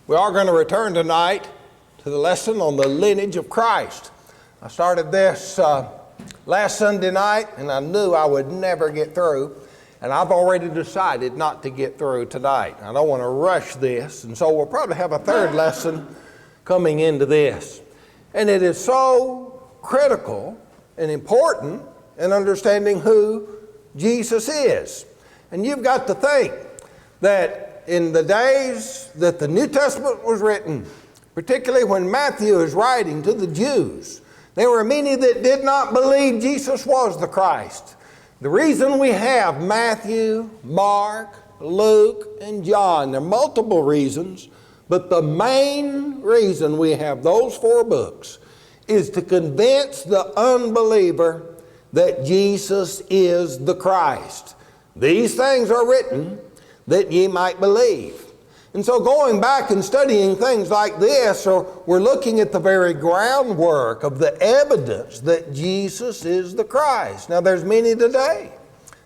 We are going to return tonight to the lesson on the lineage of Christ. I started this last Sunday night, and I knew I would never get through, and I've already decided not to get through tonight. I don't want to rush this, and so we'll probably have a third lesson coming into this. And it is so critical and important in understanding who Jesus is. And you've got to think that in the days that the New Testament was written, particularly when Matthew is writing to the Jews, there were many that did not believe Jesus was the Christ. The reason we have Matthew, Mark, Luke, and John, there are multiple reasons, but the main reason we have those four books is to convince the unbeliever that Jesus is the Christ. These things are written that ye might believe. And so going back and studying things like this, or we're looking at the very groundwork of the evidence that Jesus is the Christ. Now there's many today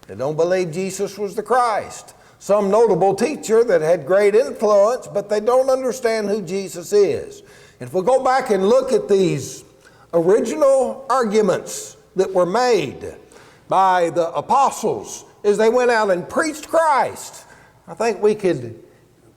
that don't believe Jesus was the Christ. Some notable teacher that had great influence, but they don't understand who Jesus is. And if we go back and look at these original arguments that were made by the apostles as they went out and preached Christ, I think we could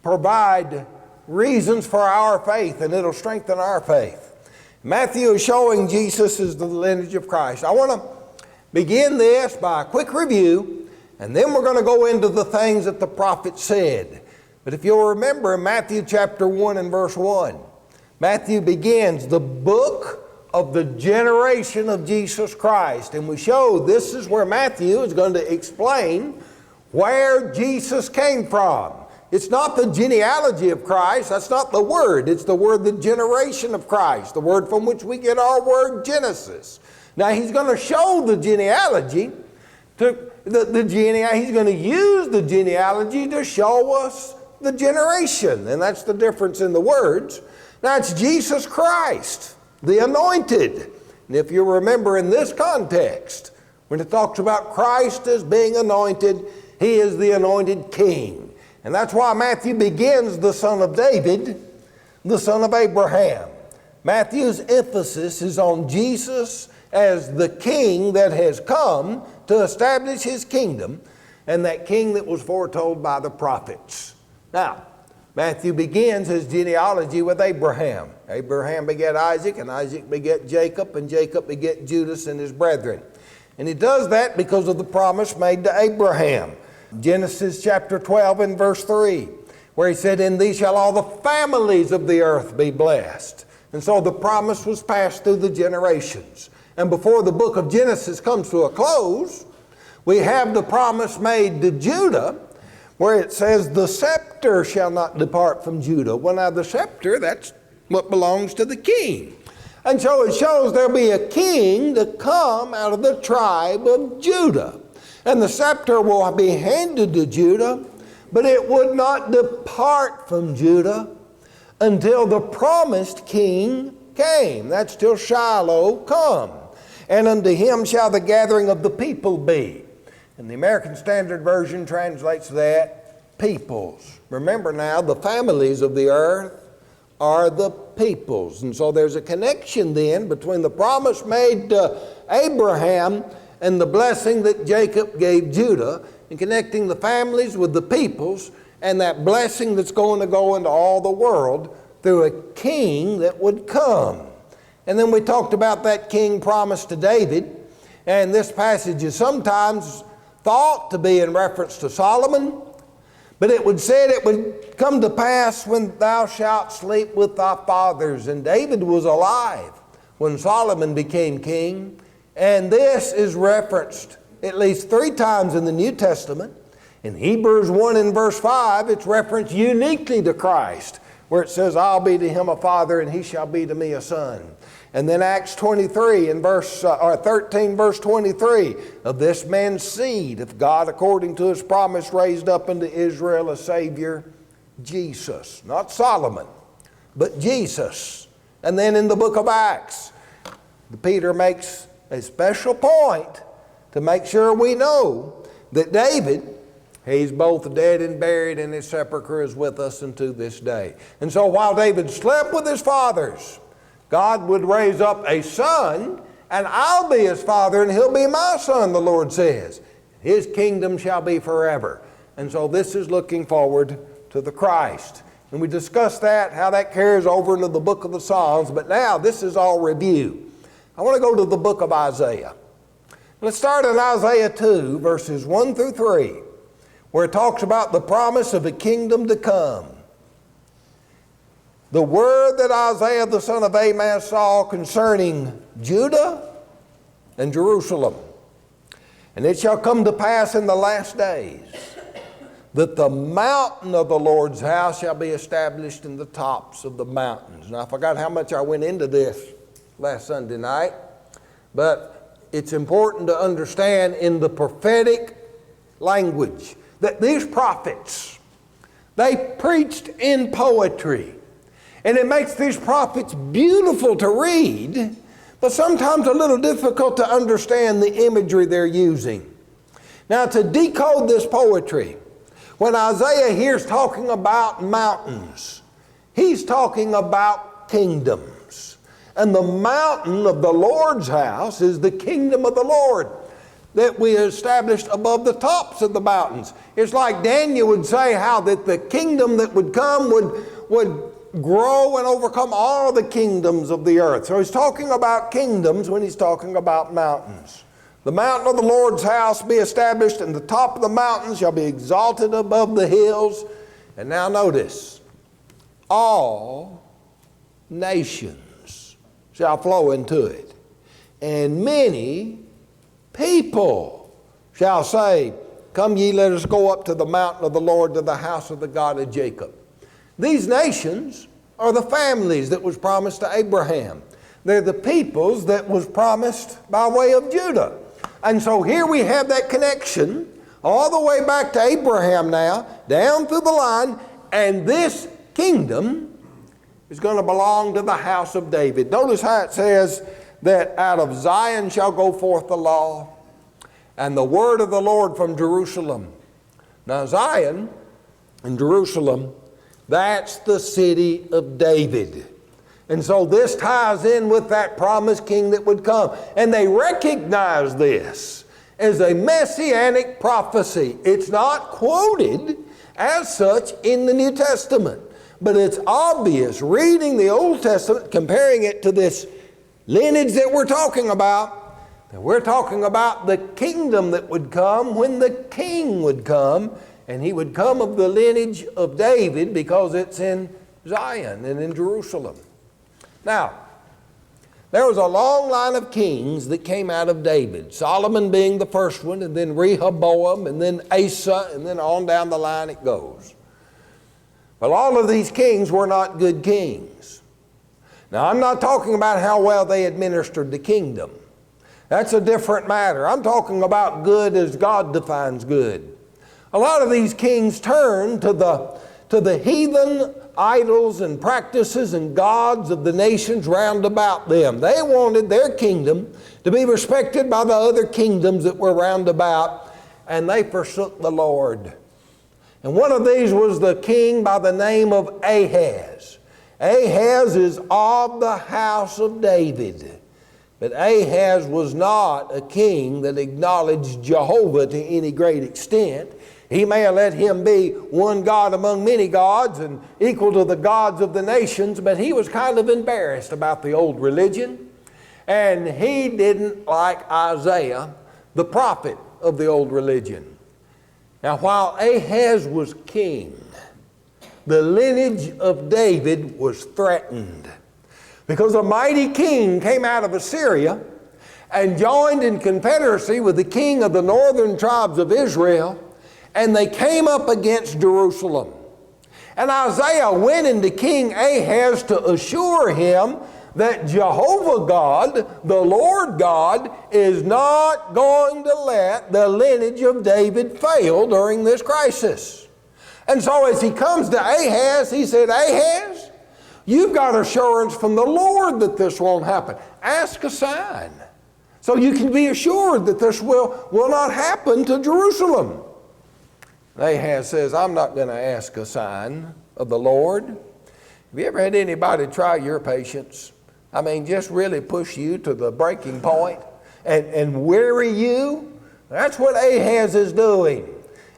provide reasons for our faith, and it'll strengthen our faith. Matthew is showing Jesus is the lineage of Christ. I want to begin this by a quick review, and then we're going to go into the things that the prophet said. But if you'll remember Matthew chapter 1 and verse 1, Matthew begins the book of the generation of Jesus Christ. And we show this is where Matthew is going to explain where Jesus came from. It's not the genealogy of Christ. That's not the word. It's the word, the generation of Christ, the word from which we get our word Genesis. Now he's going to show the genealogy to he's going to use the genealogy to show us the generation. And that's the difference in the words. Now it's Jesus Christ, the anointed. And if you remember in this context, when it talks about Christ as being anointed, he is the anointed king. And that's why Matthew begins the son of David, the son of Abraham. Matthew's emphasis is on Jesus as the king that has come to establish his kingdom, and that king that was foretold by the prophets. Now, Matthew begins his genealogy with Abraham. Abraham begat Isaac, and Isaac begat Jacob, and Jacob begat Judas and his brethren. And he does that because of the promise made to Abraham. Genesis chapter 12 and verse 3, where he said, "In thee shall all the families of the earth be blessed." And so the promise was passed through the generations. And before the book of Genesis comes to a close, we have the promise made to Judah, where it says, "The scepter shall not depart from Judah." Well, now the scepter, that's what belongs to the king. And so it shows there'll be a king to come out of the tribe of Judah. And the scepter will be handed to Judah, but it would not depart from Judah until the promised king came. That's till Shiloh come. "And unto him shall the gathering of the people be." And the American Standard Version translates that peoples. Remember now, the families of the earth are the peoples. And so there's a connection then between the promise made to Abraham and the blessing that Jacob gave Judah, and connecting the families with the peoples, and that blessing that's going to go into all the world through a king that would come. And then we talked about that king promised to David, and this passage is sometimes thought to be in reference to Solomon, but it would say it would come to pass when thou shalt sleep with thy fathers. And David was alive when Solomon became king. And this is referenced at least 3 times in the New Testament. In Hebrews 1 and verse 5, it's referenced uniquely to Christ, where it says, "I'll be to him a father, and he shall be to me a son." And then Acts 23 and 13 verse 23, "Of this man's seed, if God according to his promise raised up unto Israel a Savior, Jesus." Not Solomon, but Jesus. And then in the book of Acts, Peter makes a special point to make sure we know that David He's both dead and buried, and his sepulchre is with us unto this day. And so while David slept with his fathers, God would raise up a son, and I'll be his father, and he'll be my son, the Lord says. His kingdom shall be forever. And so this is looking forward to the Christ. And we discussed that, how that carries over into the book of the Psalms, but now this is all review. I want to go to the book of Isaiah. Let's start in Isaiah 2, verses 1 through 3, where it talks about the promise of a kingdom to come. The word that Isaiah the son of Amos saw concerning Judah and Jerusalem. And it shall come to pass in the last days that the mountain of the Lord's house shall be established in the tops of the mountains. Now, I forgot how much I went into this last Sunday night, but it's important to understand in the prophetic language that these prophets, they preached in poetry. And it makes these prophets beautiful to read, but sometimes a little difficult to understand the imagery they're using. Now, to decode this poetry, when Isaiah here's talking about mountains, he's talking about kingdoms. And the mountain of the Lord's house is the kingdom of the Lord that we established above the tops of the mountains. It's like Daniel would say how that the kingdom that would come would grow and overcome all the kingdoms of the earth. So he's talking about kingdoms when he's talking about mountains. The mountain of the Lord's house be established, and the top of the mountains shall be exalted above the hills. And now notice, all nations shall flow into it, and many people shall say, come ye, let us go up to the mountain of the Lord, to the house of the God of Jacob. These nations are the families that was promised to Abraham. They're the peoples that was promised by way of Judah. And so here we have that connection all the way back to Abraham now, down through the line, and this kingdom is going to belong to the house of David. Notice how it says that out of Zion shall go forth the law, and the word of the Lord from Jerusalem. Now Zion and Jerusalem, that's the city of David. And so this ties in with that promised king that would come. And they recognize this as a messianic prophecy. It's not quoted as such in the New Testament, but it's obvious reading the Old Testament, comparing it to this lineage that we're talking about, that we're talking about the kingdom that would come when the king would come. And he would come of the lineage of David because it's in Zion and in Jerusalem. Now, there was a long line of kings that came out of David, Solomon being the first one, and then Rehoboam, and then Asa, and then on down the line it goes. But all of these kings were not good kings. Now, I'm not talking about how well they administered the kingdom. That's a different matter. I'm talking about good as God defines good. A lot of these kings turned to the heathen idols and practices and gods of the nations round about them. They wanted their kingdom to be respected by the other kingdoms that were round about, and they forsook the Lord. And one of these was the king by the name of Ahaz. Ahaz is of the house of David. But Ahaz was not a king that acknowledged Jehovah to any great extent. He may have let him be one God among many gods and equal to the gods of the nations, but he was kind of embarrassed about the old religion. And he didn't like Isaiah, the prophet of the old religion. Now, while Ahaz was king, the lineage of David was threatened, because a mighty king came out of Assyria and joined in confederacy with the king of the northern tribes of Israel, and they came up against Jerusalem. And Isaiah went into King Ahaz to assure him that Jehovah God, the Lord God, is not going to let the lineage of David fail during this crisis. And so as he comes to Ahaz, he said, Ahaz, you've got assurance from the Lord that this won't happen. Ask a sign so you can be assured that this will not happen to Jerusalem. Ahaz says, I'm not going to ask a sign of the Lord. Have you ever had anybody try your patience? I mean, just really push you to the breaking point and weary you? That's what Ahaz is doing.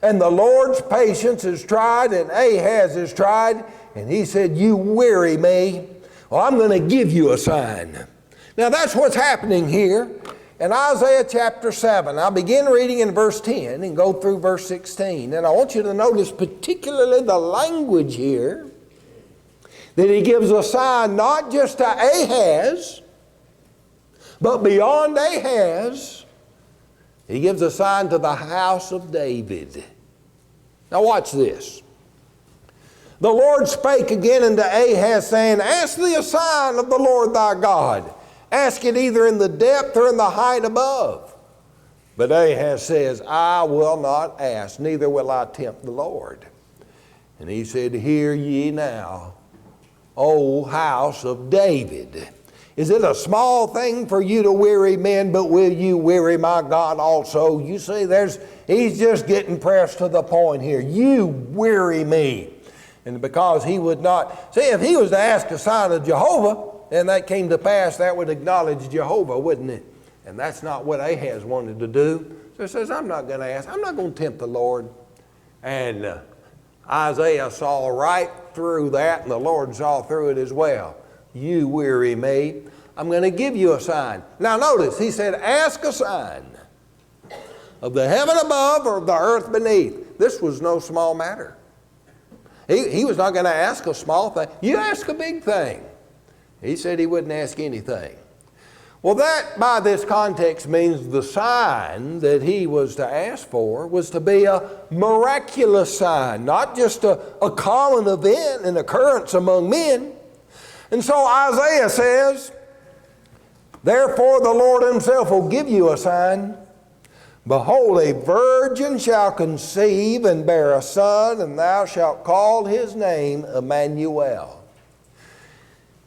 And the Lord's patience is tried, and Ahaz is tried, and he said, you weary me. Well, I'm going to give you a sign. Now, that's what's happening here in Isaiah chapter 7. I'll begin reading in verse 10 and go through verse 16. And I want you to notice particularly the language here, that he gives a sign not just to Ahaz, but beyond Ahaz, he gives a sign to the house of David. Now watch this. The Lord spake again unto Ahaz, saying, ask thee a sign of the Lord thy God. Ask it either in the depth or in the height above. But Ahaz says, I will not ask, neither will I tempt the Lord. And he said, hear ye now, O house of David. Is it a small thing for you to weary men, but will you weary my God also? You see, he's just getting pressed to the point here. You weary me. And because he would not, see, if he was to ask a sign of Jehovah, and that came to pass, that would acknowledge Jehovah, wouldn't it? And that's not what Ahaz wanted to do. So he says, I'm not going to ask. I'm not going to tempt the Lord. And Isaiah saw right through that, and the Lord saw through it as well. You weary me. I'm going to give you a sign. Now notice, he said, ask a sign of the heaven above or of the earth beneath. This was no small matter. He was not going to ask a small thing. You ask a big thing. He said he wouldn't ask anything. Well, that by this context means the sign that he was to ask for was to be a miraculous sign, not just a common event, an occurrence among men. And so Isaiah says, therefore the Lord himself will give you a sign. Behold, a virgin shall conceive and bear a son, and thou shalt call his name Emmanuel.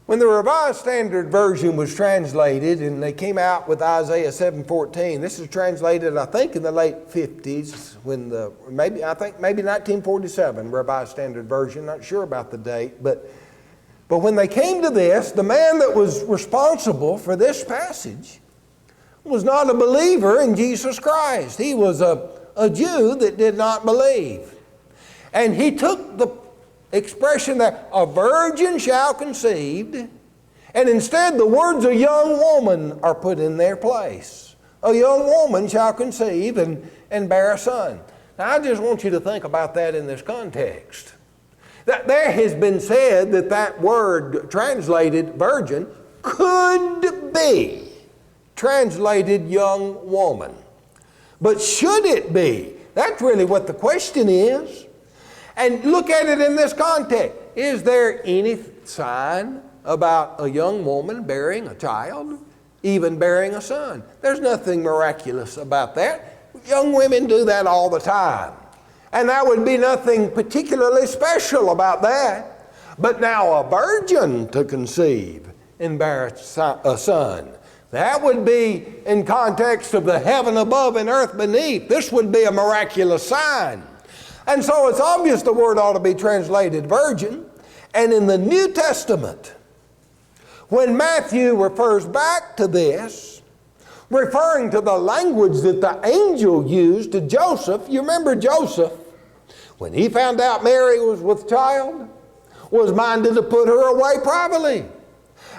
When the Revised Standard Version was translated, and they came out with Isaiah 7:14, this is translated, I think, in the late 50s, when maybe 1947, Revised Standard Version, not sure about the date, but when they came to this, the man that was responsible for this passage was not a believer in Jesus Christ. He was a Jew that did not believe. And he took the expression that a virgin shall conceive, and instead the words a young woman are put in their place. A young woman shall conceive and bear a son. Now I just want you to think about that in this context. That there has been said that word translated virgin could be translated young woman. But should it be? That's really what the question is. And look at it in this context. Is there any sign about a young woman bearing a child, even bearing a son? There's nothing miraculous about that. Young women do that all the time. And that would be nothing particularly special about that. But now a virgin to conceive and bear a son, that would be in context of the heaven above and earth beneath. This would be a miraculous sign. And so it's obvious the word ought to be translated virgin. And in the New Testament, when Matthew refers back to this, referring to the language that the angel used to Joseph, you remember Joseph, when he found out Mary was with child, was minded to put her away privately.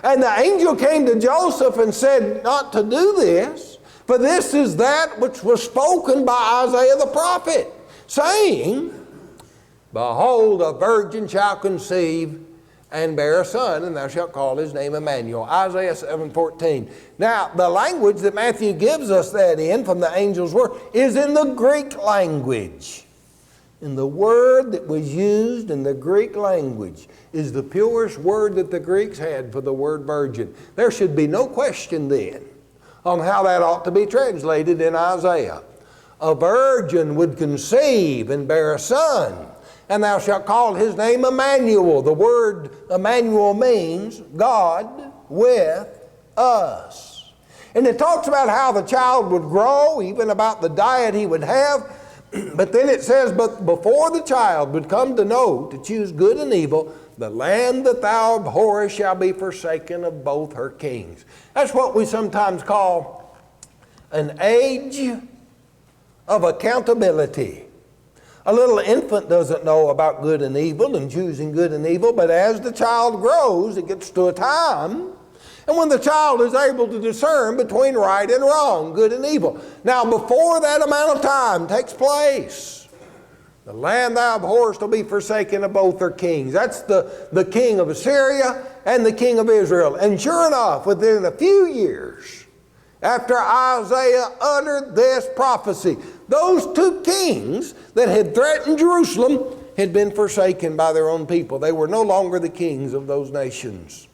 And the angel came to Joseph and said not to do this, for this is that which was spoken by Isaiah the prophet, saying, behold, a virgin shall conceive and bear a son, and thou shalt call his name Emmanuel. Isaiah 7:14. Now, the language that Matthew gives us that in from the angel's word is in the Greek language. And the word that was used in the Greek language is the purest word that the Greeks had for the word virgin. There should be no question then on how that ought to be translated in Isaiah. A virgin would conceive and bear a son, and thou shalt call his name Emmanuel. The word Emmanuel means God with us. And it talks about how the child would grow, even about the diet he would have. But then it says, but before the child would come to know, to choose good and evil, the land that thou abhorrest shall be forsaken of both her kings. That's what we sometimes call an age of accountability. A little infant doesn't know about good and evil and choosing good and evil, but as the child grows, it gets to a time, and when the child is able to discern between right and wrong, good and evil. Now, before that amount of time takes place, the land thou abhorrest will be forsaken of both their kings. That's the king of Assyria and the king of Israel. And sure enough, within a few years after Isaiah uttered this prophecy, those two kings that had threatened Jerusalem had been forsaken by their own people. They were no longer the kings of those nations.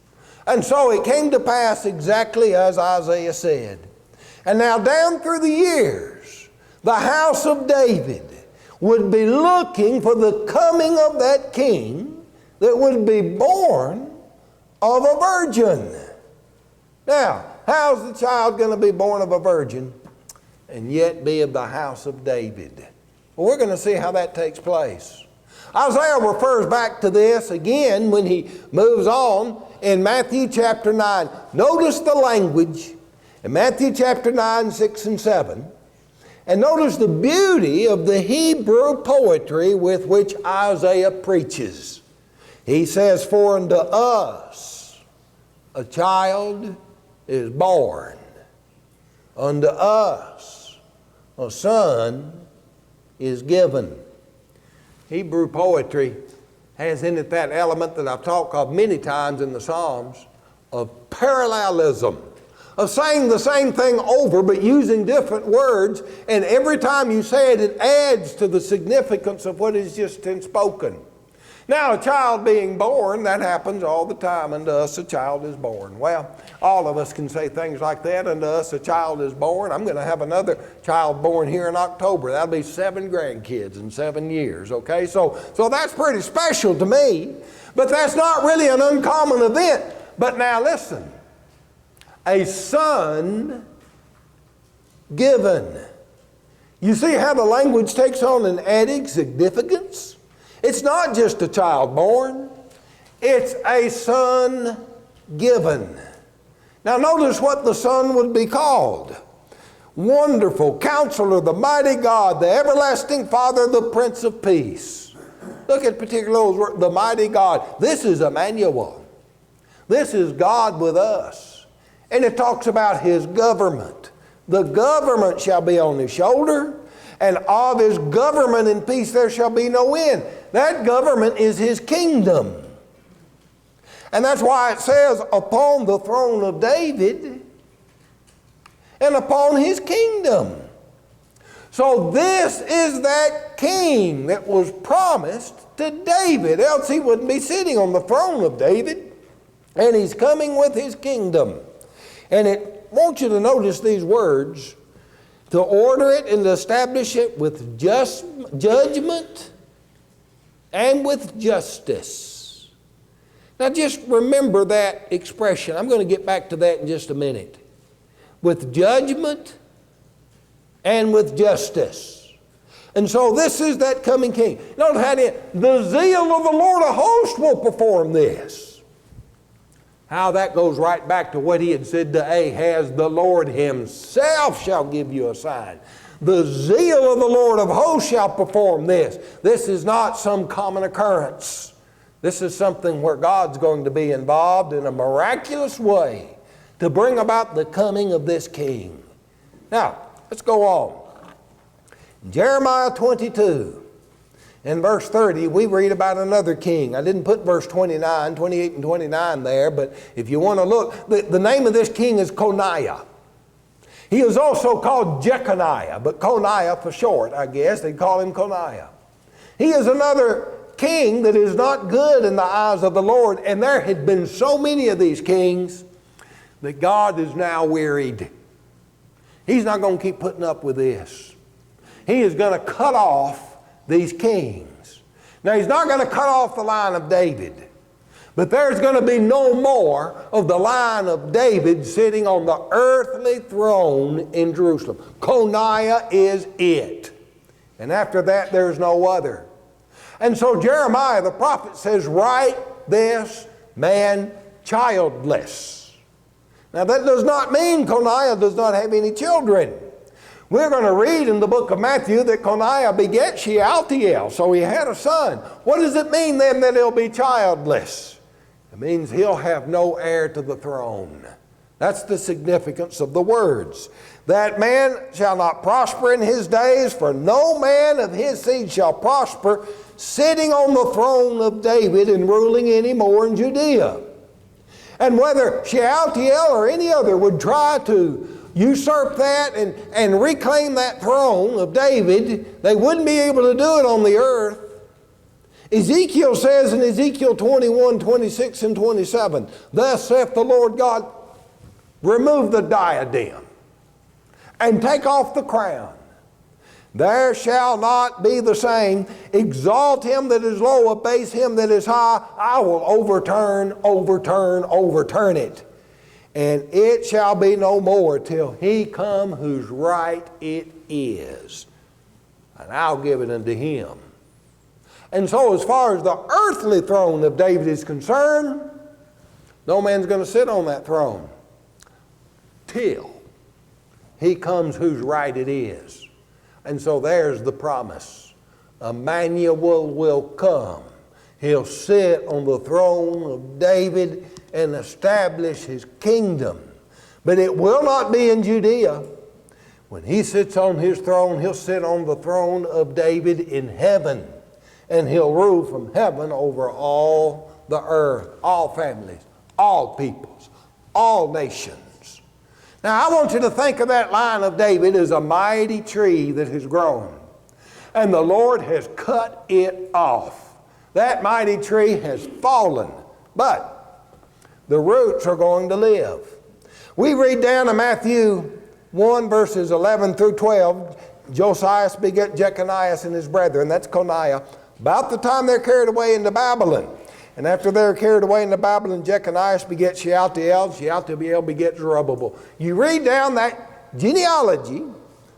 And so it came to pass exactly as Isaiah said. And now down through the years, the house of David would be looking for the coming of that king that would be born of a virgin. Now, how's the child going to be born of a virgin and yet be of the house of David? Well, we're going to see how that takes place. Isaiah refers back to this again when he moves on in Matthew chapter 9. Notice the language in Matthew chapter 9, 6 and 7. And notice the beauty of the Hebrew poetry with which Isaiah preaches. He says, for unto us a child is born. Unto us a son is given. Hebrew poetry has in it that element that I've talked of many times in the Psalms of parallelism, of saying the same thing over but using different words, and every time you say it, it adds to the significance of what is just been spoken. Now, a child being born, that happens all the time. Unto us a child is born. Well, all of us can say things like that. Unto us a child is born. I'm going to have another child born here in October. That'll be 7 grandkids in 7 years, okay? So that's pretty special to me, but that's not really an uncommon event. But now listen, a son given. You see how the language takes on an added significance? It's not just a child born, it's a son given. Now notice what the son would be called. Wonderful Counselor, the Mighty God, the Everlasting Father, the Prince of Peace. Look at particular words, the Mighty God. This is Emmanuel. This is God with us. And it talks about His government. The government shall be on His shoulder, and of His government and peace there shall be no end. That government is His kingdom. And that's why it says, upon the throne of David and upon His kingdom. So this is that king that was promised to David, else he wouldn't be sitting on the throne of David. And He's coming with His kingdom. And I want you to notice these words, to order it and to establish it with just judgment and with justice. Now just remember that expression. I'm going to get back to that in just a minute. With judgment and with justice. And so this is that coming king. Notice how the zeal of the Lord of hosts will perform this. How that goes right back to what He had said to Ahaz, the Lord Himself shall give you a sign. The zeal of the Lord of hosts shall perform this. This is not some common occurrence. This is something where God's going to be involved in a miraculous way to bring about the coming of this king. Now, let's go on. Jeremiah 22. In verse 30, we read about another king. I didn't put verse 29, 28 and 29 there, but if you want to look, the name of this king is Coniah. He is also called Jeconiah, but Coniah for short, I guess. They call him Coniah. He is another king that is not good in the eyes of the Lord, and there had been so many of these kings that God is now wearied. He's not going to keep putting up with this. He is going to cut off these kings. Now, He's not going to cut off the line of David, but there's going to be no more of the line of David sitting on the earthly throne in Jerusalem. Coniah is it. And after that, there's no other. And so Jeremiah the prophet says, write this man childless. Now that does not mean Coniah does not have any children. We're going to read in the book of Matthew that Coniah begat Shealtiel, so he had a son. What does it mean then that he'll be childless? It means he'll have no heir to the throne. That's the significance of the words. That man shall not prosper in his days, for no man of his seed shall prosper, sitting on the throne of David and ruling any more in Judea. And whether Shealtiel or any other would try to usurp that and reclaim that throne of David, they wouldn't be able to do it on the earth. Ezekiel says in Ezekiel 21, 26, and 27, thus saith the Lord God, remove the diadem and take off the crown. There shall not be the same. Exalt him that is low, abase him that is high. I will overturn it. And it shall be no more till he come whose right it is. And I'll give it unto him. And so as far as the earthly throne of David is concerned, no man's going to sit on that throne till he comes whose right it is. And so there's the promise. Emmanuel will come. He'll sit on the throne of David and establish his kingdom. But it will not be in Judea. When he sits on his throne, he'll sit on the throne of David in heaven. And he'll rule from heaven over all the earth, all families, all peoples, all nations. Now I want you to think of that line of David as a mighty tree that has grown. And the Lord has cut it off. That mighty tree has fallen, but the roots are going to live. We read down in Matthew 1 verses 11 through 12, Josias begat Jeconias and his brethren, that's Coniah, about the time they're carried away into Babylon. And after they're carried away into Babylon, Jeconias begat Shealtiel, Shealtiel begat Zerubbabel. You read down that genealogy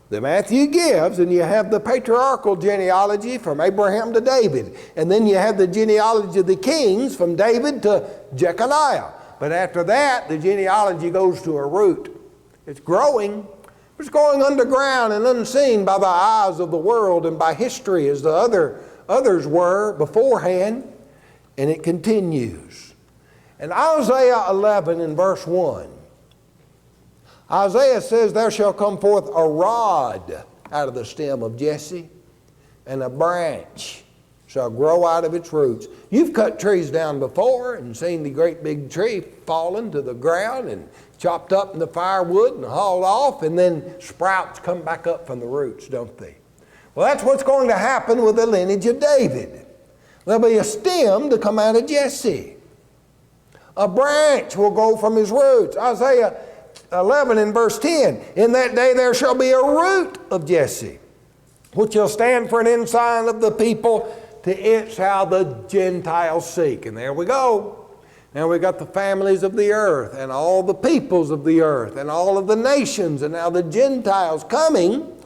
that Matthew gives, and you have the patriarchal genealogy from Abraham to David. And then you have the genealogy of the kings from David to Jeconiah. But after that, the genealogy goes to a root. It's growing. It's going underground and unseen by the eyes of the world and by history as the others were beforehand. And it continues. In Isaiah 11 in verse 1, Isaiah says, there shall come forth a rod out of the stem of Jesse, and a branch shall grow out of its roots. You've cut trees down before and seen the great big tree fallen to the ground and chopped up in the firewood and hauled off, and then sprouts come back up from the roots, don't they? Well, that's what's going to happen with the lineage of David. There'll be a stem to come out of Jesse. A branch will go from his roots. Isaiah 11 in verse 10, in that day there shall be a root of Jesse, which shall stand for an ensign of the people. To it shall the Gentiles seek. And there we go. Now we got the families of the earth and all the peoples of the earth and all of the nations, and now the Gentiles coming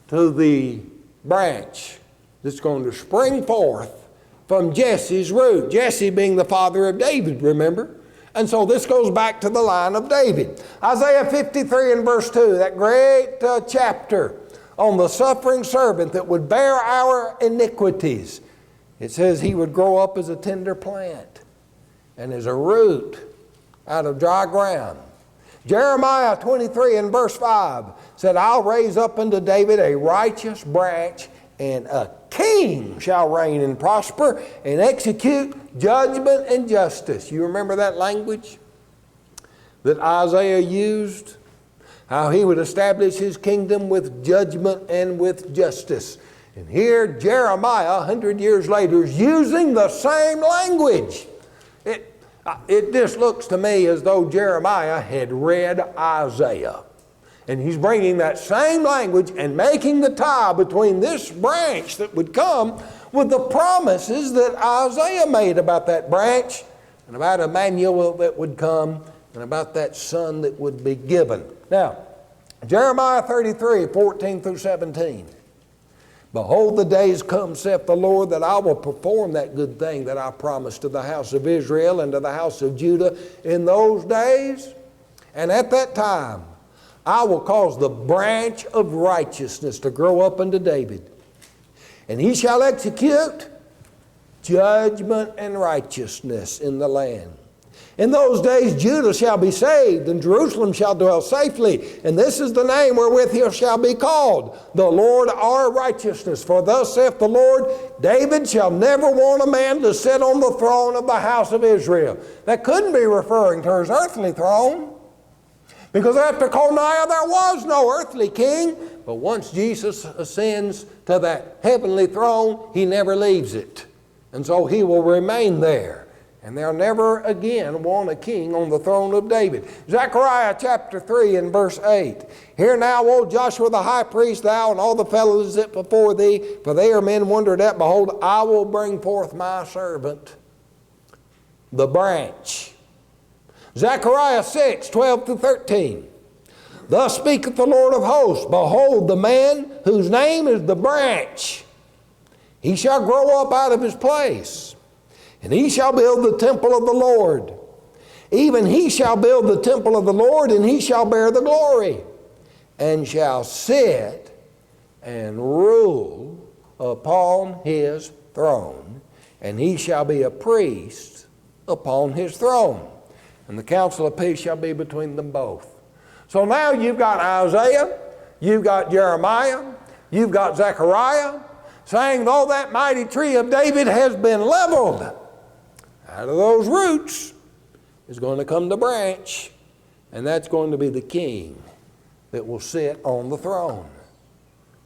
to the branch that's going to spring forth from Jesse's root. Jesse being the father of David, remember? And so this goes back to the line of David. Isaiah 53 and verse 2, that great chapter on the suffering servant that would bear our iniquities. It says he would grow up as a tender plant and as a root out of dry ground. Jeremiah 23 and verse 5 said, I'll raise up unto David a righteous branch, and a king shall reign and prosper and execute judgment and justice. You remember that language that Isaiah used? How he would establish his kingdom with judgment and with justice. And here Jeremiah, 100 years later, is using the same language. It just looks to me as though Jeremiah had read Isaiah. And he's bringing that same language and making the tie between this branch that would come with the promises that Isaiah made about that branch and about Emmanuel that would come and about that son that would be given. Now, Jeremiah 33, 14 through 17. Behold, the days come, saith the Lord, that I will perform that good thing that I promised to the house of Israel and to the house of Judah in those days. And at that time, I will cause the branch of righteousness to grow up unto David. And he shall execute judgment and righteousness in the land. In those days Judah shall be saved, and Jerusalem shall dwell safely. And this is the name wherewith he shall be called, the Lord our righteousness. For thus saith the Lord, David shall never want a man to sit on the throne of the house of Israel. That couldn't be referring to his earthly throne, because after Coniah there was no earthly king. But once Jesus ascends to that heavenly throne, he never leaves it. And so he will remain there. And they'll never again want a king on the throne of David. Zechariah chapter 3 and verse 8. Hear now, O Joshua the high priest, thou and all the fellows that before thee, for they are men wondered at. Behold, I will bring forth my servant, the branch. Zechariah 6, 12 to 13. Thus speaketh the Lord of hosts, behold, the man whose name is the branch, he shall grow up out of his place. And he shall build the temple of the Lord. Even he shall build the temple of the Lord, and he shall bear the glory, and shall sit and rule upon his throne. And he shall be a priest upon his throne. And the council of peace shall be between them both. So now you've got Isaiah, you've got Jeremiah, you've got Zechariah, saying, though that mighty tree of David has been leveled, out of those roots is going to come the branch, and that's going to be the king that will sit on the throne.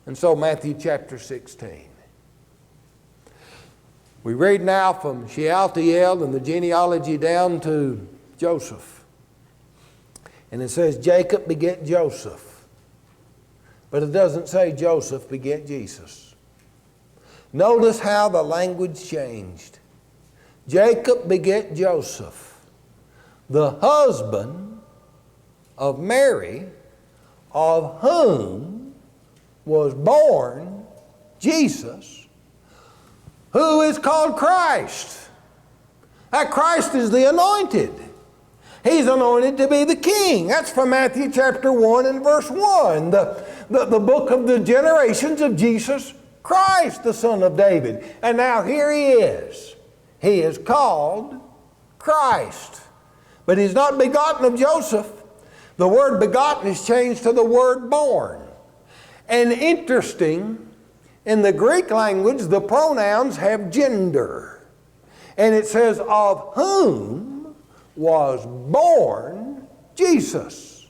And so Matthew chapter 16. We read now from Shealtiel and the genealogy down to Joseph. And it says Jacob beget Joseph. But it doesn't say Joseph beget Jesus. Notice how the language changed. Jacob beget Joseph, the husband of Mary, of whom was born Jesus, who is called Christ. That Christ is the anointed. He's anointed to be the king. That's from Matthew chapter 1 and verse 1, the book of the generations of Jesus Christ, the son of David. And now here he is. He is called Christ. But he's not begotten of Joseph. The word begotten is changed to the word born. And interesting, in the Greek language, the pronouns have gender. And it says, of whom was born Jesus.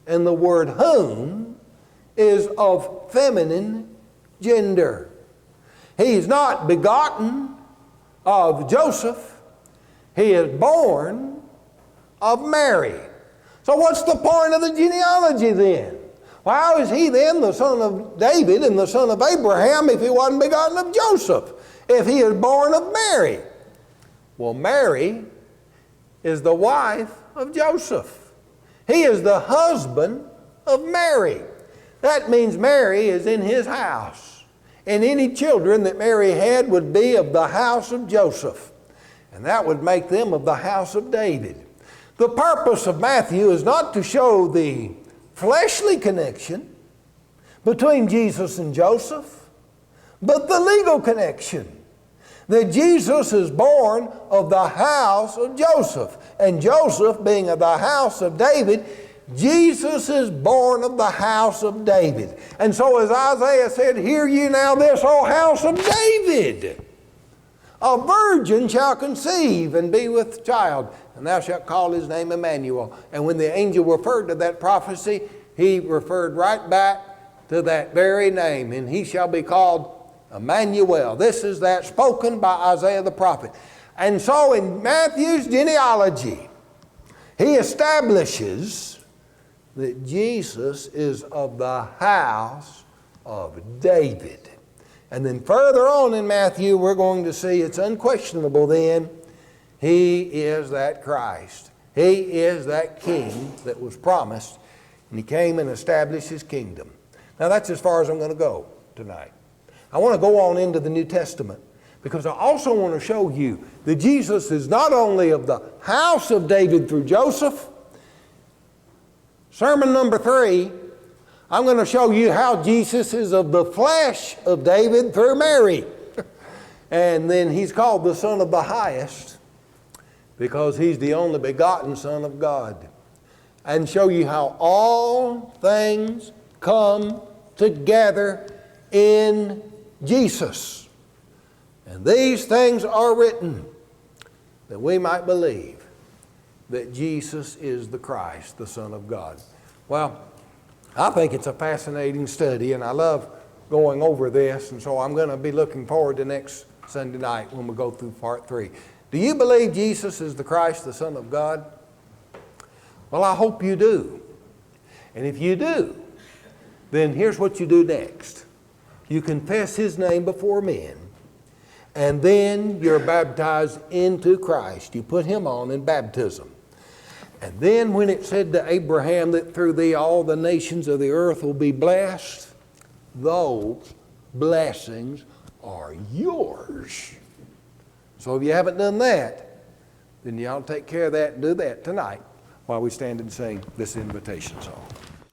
And the word whom is of feminine gender. He's not begotten of Joseph. He is born of Mary. So what's the point of the genealogy then? Well, how is he then the son of David and the son of Abraham if he wasn't begotten of Joseph? If he is born of Mary? Well, Mary is the wife of Joseph. He is the husband of Mary. That means Mary is in his house. And any children that Mary had would be of the house of Joseph. And that would make them of the house of David. The purpose of Matthew is not to show the fleshly connection between Jesus and Joseph, but the legal connection. That Jesus is born of the house of Joseph. And Joseph being of the house of David, Jesus is born of the house of David. And so as Isaiah said, hear ye now this, O house of David. A virgin shall conceive and be with child, and thou shalt call his name Emmanuel. And when the angel referred to that prophecy, he referred right back to that very name. And he shall be called Emmanuel. This is that spoken by Isaiah the prophet. And so in Matthew's genealogy, he establishes that Jesus is of the house of David. And then further on in Matthew, we're going to see it's unquestionable then, he is that Christ. He is that king that was promised, and he came and established his kingdom. Now that's as far as I'm going to go tonight. I want to go on into the New Testament because I also want to show you that Jesus is not only of the house of David through Joseph. Sermon number 3, I'm going to show you how Jesus is of the flesh of David through Mary. And then he's called the Son of the Highest because he's the only begotten Son of God. And show you how all things come together in Jesus. And these things are written that we might believe that Jesus is the Christ, the Son of God. Well, I think it's a fascinating study, and I love going over this, and so I'm going to be looking forward to next Sunday night when we go through part 3. Do you believe Jesus is the Christ, the Son of God? Well, I hope you do. And if you do, then here's what you do next. You confess His name before men, and then you're baptized into Christ. You put Him on in baptism. And then when it said to Abraham that through thee all the nations of the earth will be blessed, those blessings are yours. So if you haven't done that, then you ought to take care of that and do that tonight while we stand and sing this invitation song.